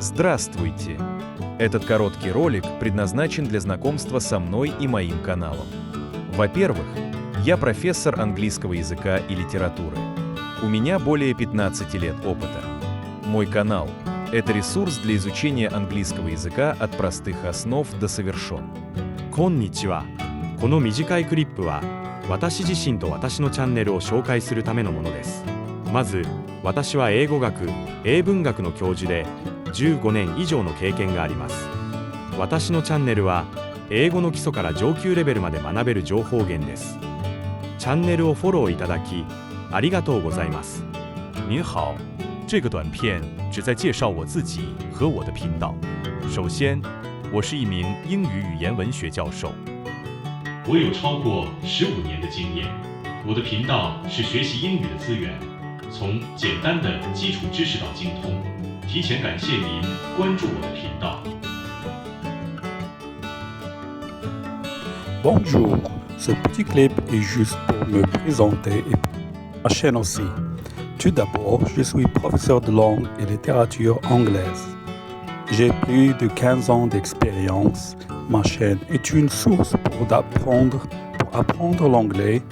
Здравствуйте! Этот короткий ролик предназначен для знакомства со мной и моим каналом. Во-первых, я профессор английского языка и литературы. У меня более 15 лет опыта. Мой канал — это ресурс для изучения английского языка от простых основ до совершен. こんにちは。この短いクリップは私自身と私のチャンネルを紹介するためのものです。まず、私は英語学、英文学の教授で15年以上の経験があります。私のチャンネルは英語の基礎から上級レベルまで学べる情報源です。チャンネルをフォローいただきありがとうございます。您好，这个短片旨在介绍我自己和我的频道。首先，我是一名英语语言文学教授，我有超过15年的经验。我的频道是学习英语的资源，从简单的基础知识到精通。提前感谢您关注我的频道。Bonjour, ce petit clip est juste pour me présenter et pour ma chaîne aussi. Tout d'abord, je suis professeur de langue et littérature anglaise. J'ai plus de 15 ans d'expérience. Ma chaîne est une source pour apprendre l'anglais,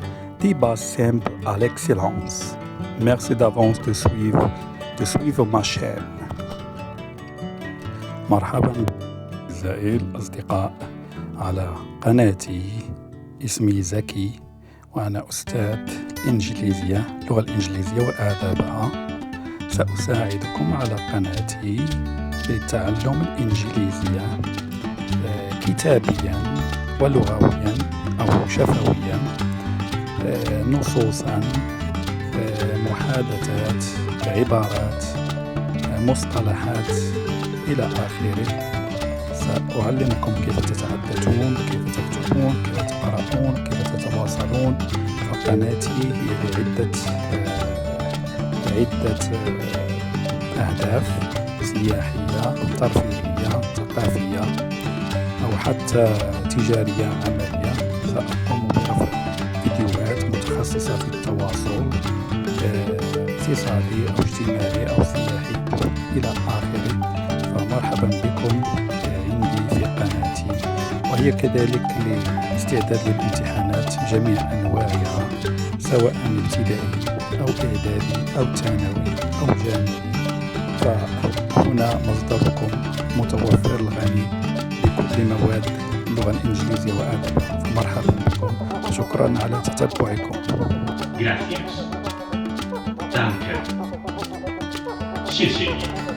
des bases simples à l'excellence. Merci d'avance de suivre ma chaîne. مرحبا أعزائي الأصدقاء على قناتي. اسمي زكي وأنا أستاذ إنجليزية، اللغة الإنجليزية وآدابها. سأساعدكم على قناتي لتعلم الإنجليزية كتابيا ولغويا أو شفويا، نصوصا، محادثات، عبارات، مصطلحات إلى آخره. سأعلمكم كيف تتحدثون، كيف تكتبون، كيف تقرؤون، كيف تتواصلون. فقناتي هي لعدة أهداف سياحية، ترفيهية، ثقافية أو حتى تجارية عملية. سأقوم برفع فيديوهات متخصصة في التواصل اقتصادي أو اجتماعي أو سياحي إلى آخره. فمرحبا بكم عندي في قناتي، وهي كذلك لاستعداد للامتحانات جميع أنواعها، سواء ابتدائي أو إعدادي أو ثانوي أو جامعي. فهنا مصدركم متوفر الغني بكل مواد اللغة الإنجليزية وآدابها. فمرحبا بكم، شكرا على تتبعكم. Gracias. Danke. 谢谢你。